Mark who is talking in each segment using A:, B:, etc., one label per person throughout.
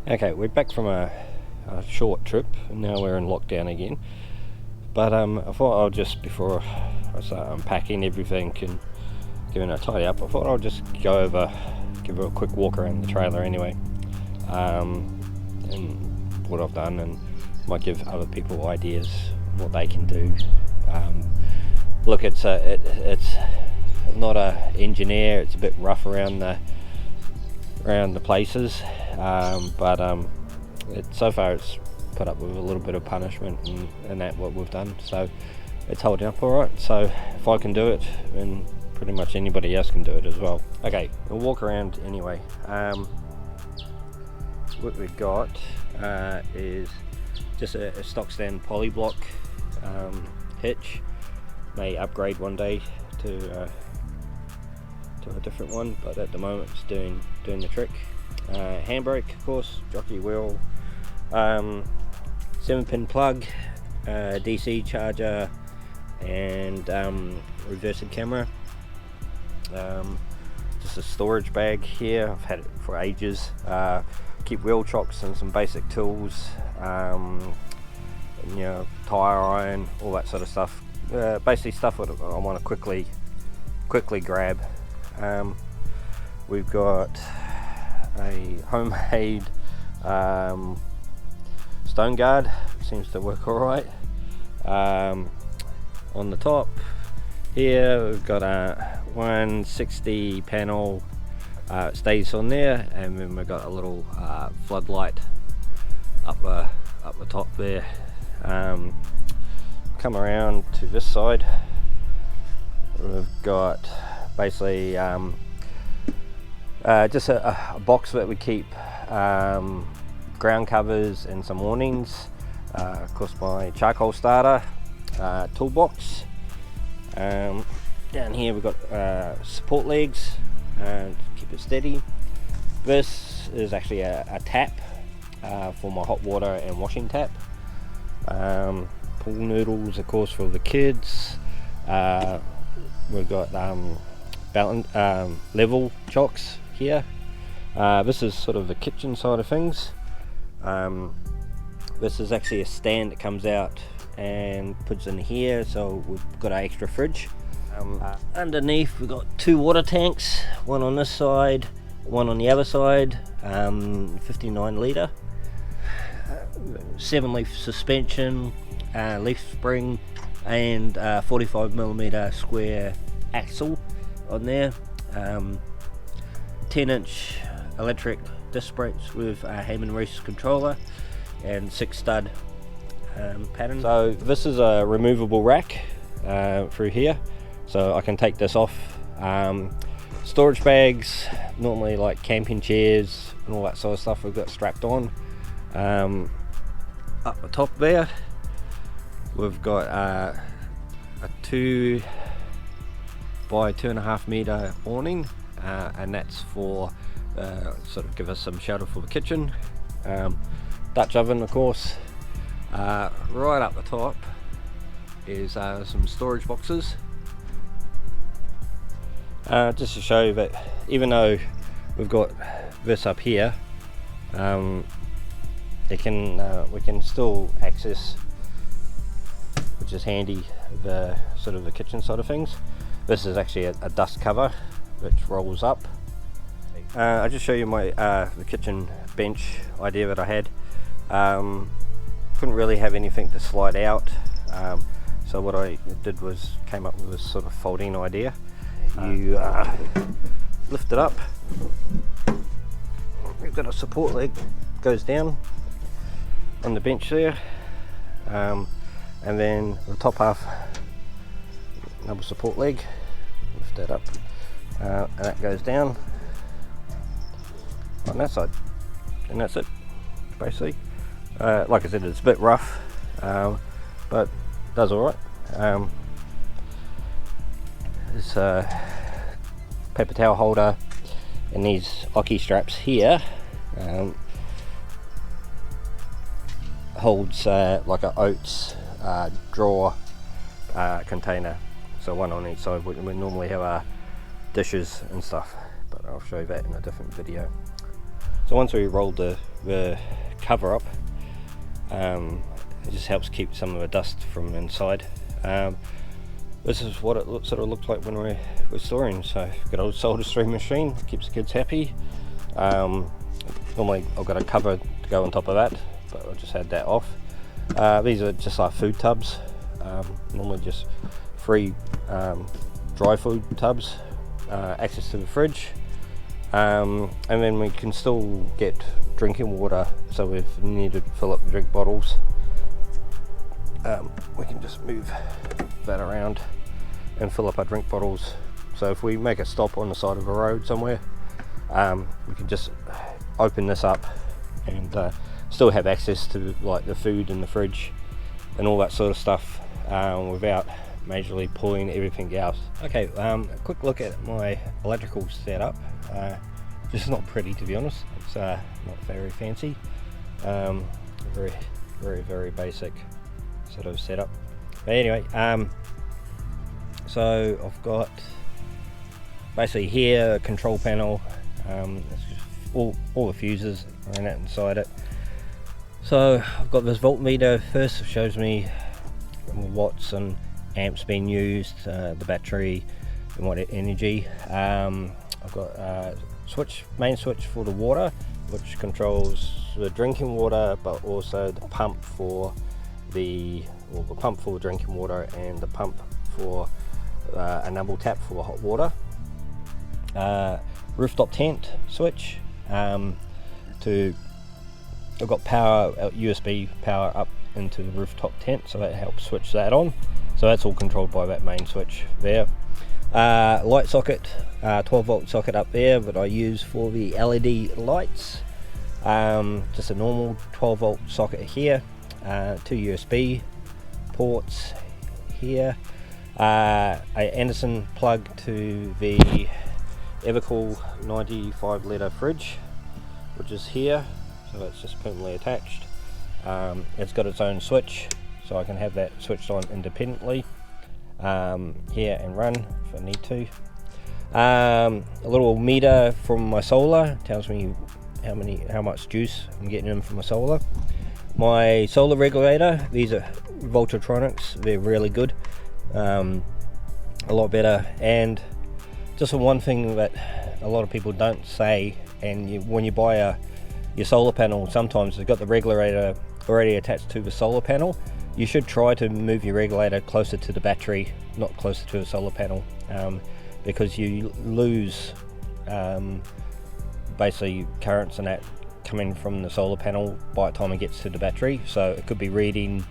A: Okay, we're back from a short trip, and now we're in lockdown again. But I thought I'll just, before I start unpacking everything and giving it a tidy up, I thought I'll just go over, give a quick walk around the trailer anyway, and what I've done, and might give other people ideas what they can do. Look, it's not a engineer. It's a bit rough around the places, but so far it's put up with a little bit of punishment and that what we've done, so it's holding up all right. So if I can do it, then pretty much anybody else can do it as well. Okay, we'll walk around anyway. What we've got is just a stock stand polyblock hitch. May upgrade one day to a different one, but at the moment it's doing the trick. Handbrake, of course, jockey wheel, 7-pin plug, DC charger, and reversing camera. Just a storage bag here. I've had it for ages. Keep wheel chocks and some basic tools, and, tire iron, all that sort of stuff. Basically stuff that I want to quickly grab. We've got a homemade stone guard. Seems to work all right. On the top here we've got a 160 panel, stays on there, and then we've got a little floodlight up the top there. Come around to this side, we've got basically just a box that we keep ground covers and some warnings. Of course, my charcoal starter toolbox. Down here we've got support legs to keep it steady. This is actually a tap for my hot water and washing tap. Pool noodles, of course, for the kids. We've got level chocks here. This is sort of the kitchen side of things. This is actually a stand that comes out and puts in here, so we've got an extra fridge. Underneath we've got 2 water tanks, one on this side, one on the other side, 59 litre, 7-leaf suspension, leaf spring, and 45mm square axle on there. 10-inch electric disc brakes with a Heyman Reese controller, and 6 stud pattern. So this is a removable rack through here, so I can take this off. Storage bags, normally like camping chairs and all that sort of stuff, we've got strapped on. Up the top there we've got a 2 by 2.5 meter awning, and that's for sort of give us some shelter for the kitchen. Dutch oven, of course. Right up the top is some storage boxes. Just to show you that even though we've got this up here, we can still access, which is handy, the sort of the kitchen side of things. This is actually a dust cover which rolls up. I'll just show you my the kitchen bench idea that I had. Couldn't really have anything to slide out, so what I did was came up with this sort of folding idea. You lift it up, we've got a support leg, goes down on the bench there, and then the top half, another support leg, lift that up, and that goes down on that side, and that's it basically. Like I said, it's a bit rough, but does alright. This paper towel holder and these Oki straps here holds like a oats drawer container, so one on each side. We normally have our dishes and stuff, but I'll show you that in a different video. So once we rolled the cover up, it just helps keep some of the dust from inside. This is what it sort of looked like when we're storing. So good old SolderStream machine, keeps the kids happy. Normally I've got a cover to go on top of that, but I just had that off. These are just like food tubs, normally just free dry food tubs, access to the fridge, and then we can still get drinking water. So if we need to fill up the drink bottles, we can just move that around and fill up our drink bottles. So if we make a stop on the side of a road somewhere, we can just open this up and still have access to like the food in the fridge and all that sort of stuff, without majorly pulling everything out. Okay, a quick look at my electrical setup. Just not pretty, to be honest. It's not very fancy. Very basic sort of setup. But anyway, so I've got basically here a control panel. It's just all the fuses are in it, inside it. So I've got this voltmeter. First it shows me watts and amps being used, the battery and what energy. I've got a main switch for the water, which controls the drinking water, but also the pump for the drinking water and the pump for a numble tap for hot water. Rooftop tent switch, I've got power, USB power up into the rooftop tent, so that helps switch that on. So that's all controlled by that main switch there. Light socket, 12 volt socket up there, but I use for the LED lights. Just a normal 12 volt socket here, 2 USB ports here, a Anderson plug to the Evercool 95 litre fridge, which is here, so it's just permanently attached. It's got its own switch, so I can have that switched on independently here and run if I need to. A little meter from my solar tells me how much juice I'm getting in from my solar. My solar regulator, these are Voltatronics, they're really good, a lot better. And just one thing that a lot of people don't say, and when you buy your solar panel, sometimes it's got the regulator already attached to the solar panel. You should try to move your regulator closer to the battery, not closer to the solar panel, because you lose basically currents and that coming from the solar panel by the time it gets to the battery. So it could be reading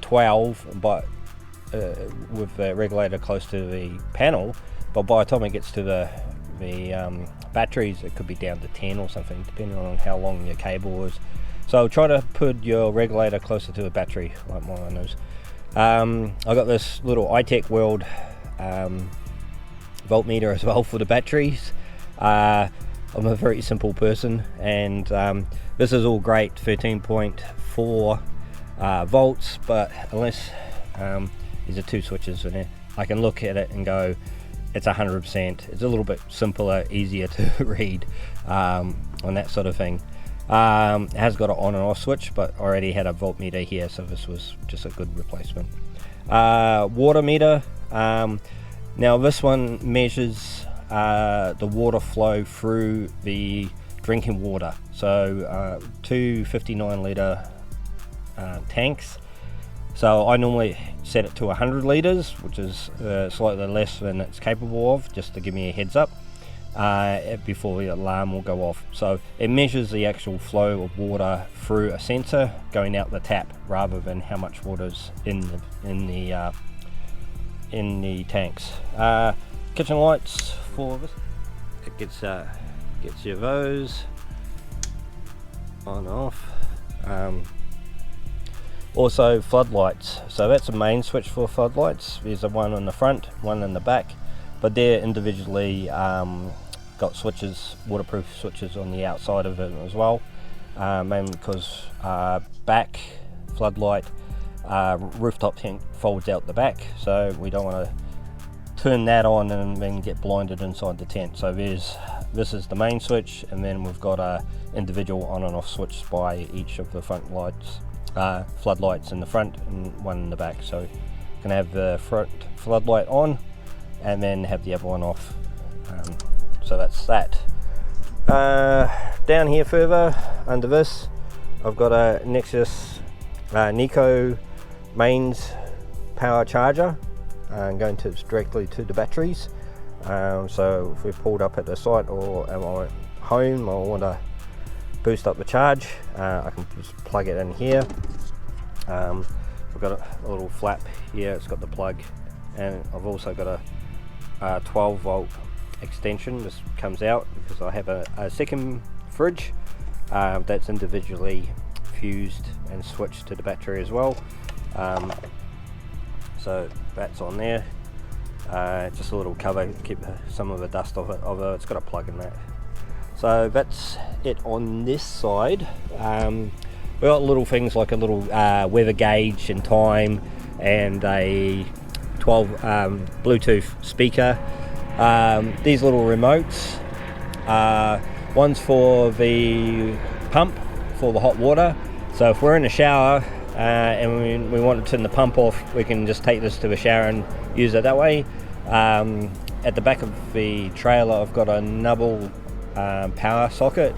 A: 12, but with the regulator close to the panel, but by the time it gets to the batteries, it could be down to 10 or something, depending on how long your cable is. So try to put your regulator closer to the battery, like mine is. I got this little iTech World voltmeter as well for the batteries. I'm a very simple person, and this is all great, 13.4 volts, but unless there's 2 switches in it, I can look at it and go, it's 100%. It's a little bit simpler, easier to read on that sort of thing. It has got an on and off switch, but I already had a voltmeter here, so this was just a good replacement. Water meter. Now this one measures the water flow through the drinking water. So 2 59 litre tanks. So I normally set it to 100 litres, which is slightly less than it's capable of, just to give me a heads up before the alarm will go off. So it measures the actual flow of water through a sensor going out the tap, rather than how much water's in the tanks. Kitchen lights for this. It gets you those on and off. Also floodlights, so that's a main switch for floodlights. There's a one on the front, one in the back, but they're individually got switches, waterproof switches on the outside of it as well, mainly because back floodlight rooftop tank folds out the back, so we don't want to turn that on and then get blinded inside the tent. So this is the main switch, and then we've got a individual on and off switch by each of the front lights, floodlights in the front and one in the back. So you can have the front floodlight on and then have the other one off. So that's that. Down here further under this, I've got a Nexus Nico mains power charger going directly to the batteries. So if we're pulled up at the site or am I home, I want to boost up the charge, I can just plug it in here. I've got a little flap here, it's got the plug, and I've also got a 12 volt extension. This comes out because I have a second fridge that's individually fused and switched to the battery as well. So that's on there. Just a little cover, keep some of the dust off it, although it's got a plug in that. So that's it on this side. We've got little things like a little weather gauge and time, and a 12 Bluetooth speaker. These little remotes, one's for the pump for the hot water. So if we're in the shower and we want to turn the pump off, we can just take this to the shower and use it that way. At the back of the trailer, I've got a Nubble power socket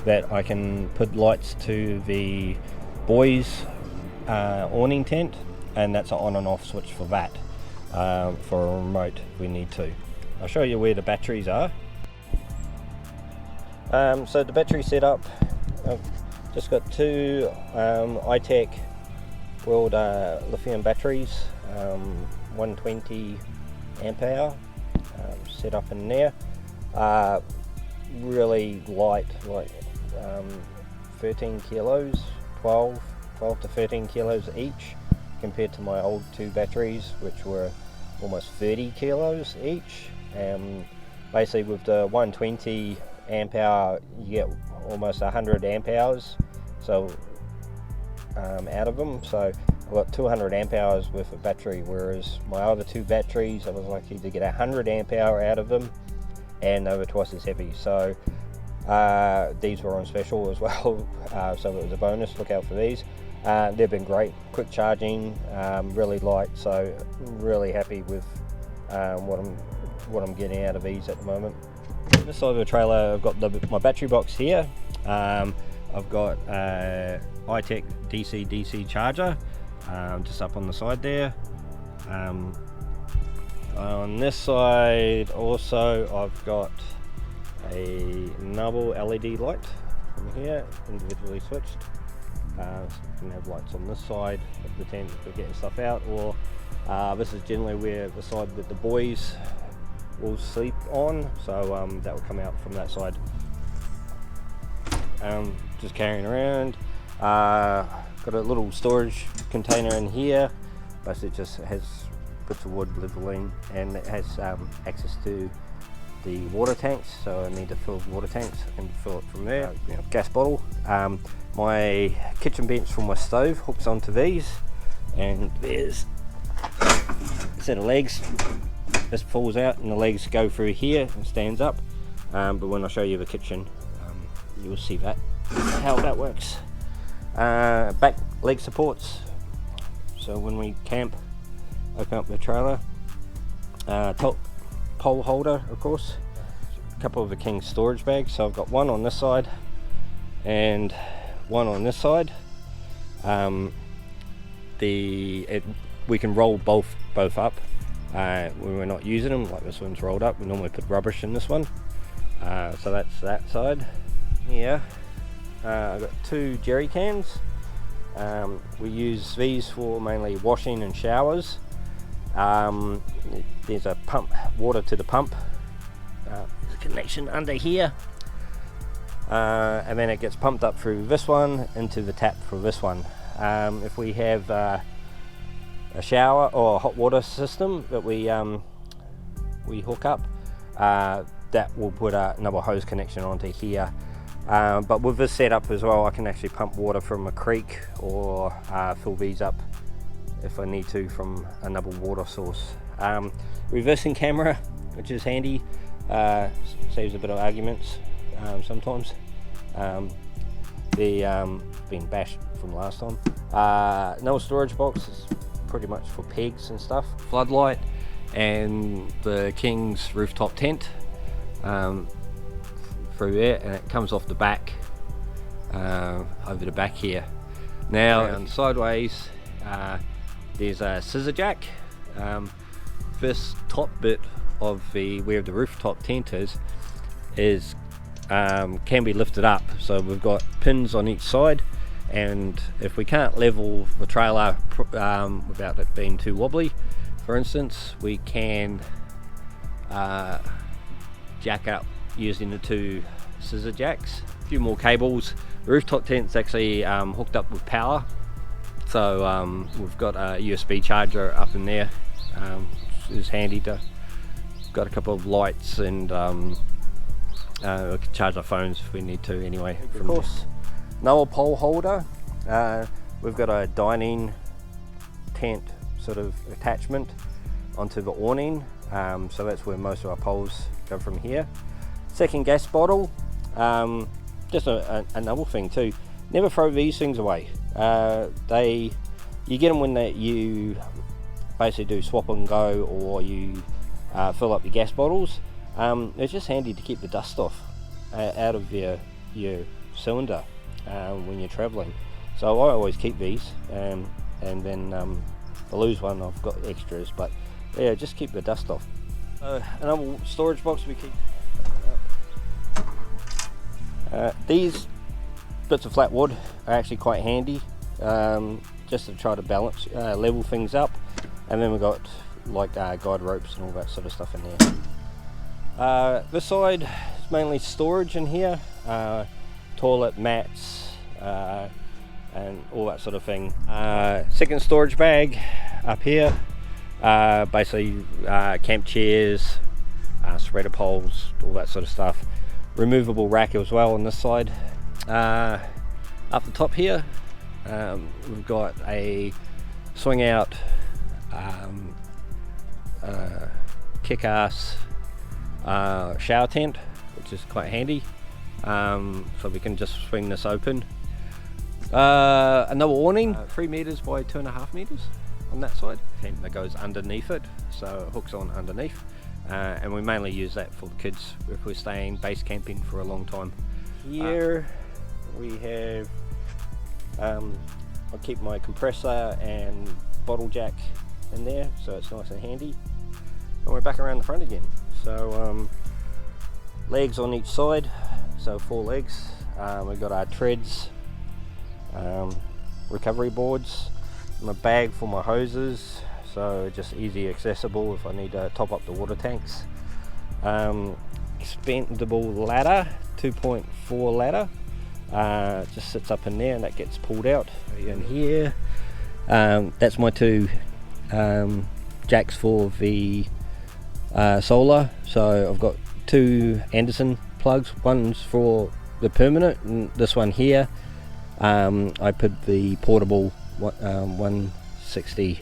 A: that I can put lights to the boys awning tent, and that's an on and off switch for that, for a remote if we need to. I'll show you where the batteries are. So the battery setup, I've just got two iTech World lithium batteries, 120 amp hour, set up in there. Really light, like 13 kilos, 12 to 13 kilos each, compared to my old two batteries, which were almost 30 kilos each. Basically with the 120 amp hour, you get almost 100 amp hours out of them. So I've got 200 amp hours worth of battery, whereas my other two batteries, I was lucky to get 100 amp hour out of them, and they were twice as heavy. So these were on special as well, so it was a bonus. Look out for these. They've been great, quick charging, really light, so really happy with what I'm getting out of these at the moment. On this side of the trailer, I've got my battery box here. I've got iTech DC charger just up on the side there. On this side also, I've got a Nubble LED light from here, individually switched. So you can have lights on this side of the tent for getting stuff out, or this is generally where the side that the boys will sleep on, so that will come out from that side. Just carrying around, got a little storage container in here. Basically it just has bits of wood, leveling, and it has access to the water tanks, so I need to fill the water tanks. I can fill it from there. Gas bottle. My kitchen bench for my stove hooks onto these, and there's a set of legs. This falls out and the legs go through here and stands up, but when I show you the kitchen, you'll see that how that works. Back leg supports, so when we camp, open up the trailer. Top pole holder, of course. A couple of the King storage bags, so I've got one on this side and one on this side. We can roll both up when we're not using them, like this one's rolled up. We normally put rubbish in this one, so that's that side. Here I've got two jerry cans. We use these for mainly washing and showers. There's a pump, water to the pump, there's a connection under here, and then it gets pumped up through this one into the tap for this one. If we have a shower or a hot water system that we hook up, that will put another hose connection onto here. But with this setup as well, I can actually pump water from a creek, or fill these up if I need to from another water source. Reversing camera, which is handy, saves a bit of arguments sometimes. Been bashed from last time. No storage box is pretty much for pegs and stuff. Floodlight and the King's rooftop tent through there, and it comes off the back over the back here. Now and sideways there's a scissor jack. This top bit of where the rooftop tent is can be lifted up, so we've got pins on each side, and if we can't level the trailer without it being too wobbly, for instance, we can jack up using the two scissor jacks. A few more cables. The rooftop tent's actually hooked up with power, so we've got a USB charger up in there, which is handy. Got a couple of lights, and we can charge our phones if we need to anyway. Of course, no pole holder. We've got a dining tent sort of attachment onto the awning, so that's where most of our poles go from here. Second gas bottle. Just another thing too, never throw these things away. You get them when you basically do swap and go, or you fill up your gas bottles. It's just handy to keep the dust off out of your cylinder when you're traveling. So I always keep these, and then if I lose one, I've got extras, but yeah, just keep the dust off. Another storage box we keep. These bits of flat wood are actually quite handy, just to try to balance, level things up. And then we've got like guide ropes and all that sort of stuff in there. This side is mainly storage in here, toilet mats and all that sort of thing. Second storage bag up here, basically camp chairs, spreader poles, all that sort of stuff. Removable rack as well on this side. Up the top here, we've got a swing out kick-ass shower tent, which is quite handy, so we can just swing this open. Another awning, 3 meters by 2.5 meters on that side, tent that goes underneath it, so it hooks on underneath. And we mainly use that for the kids if we're staying base camping for a long time. Here we have, I'll keep my compressor and bottle jack in there, so it's nice and handy. And we're back around the front again. So legs on each side, so 4 legs. We've got our treads, recovery boards, my bag for my hoses, so just easy accessible if I need to top up the water tanks. Expandable ladder, 2.4 ladder, just sits up in there and that gets pulled out. In here, that's my 2 jacks for the solar. So I've got 2 Anderson plugs, one's for the permanent, and this one here I put the portable 160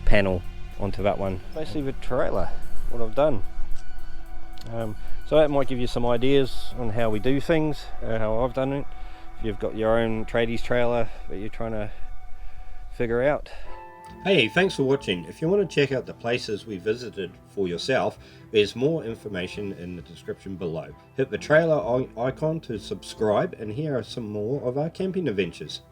A: panel onto that one. Basically the trailer, what I've done. So that might give you some ideas on how we do things, how I've done it. If you've got your own tradies trailer that you're trying to figure out. Hey, thanks for watching. If you want to check out the places we visited for yourself, there's more information in the description below. Hit the trailer icon to subscribe, and here are some more of our camping adventures.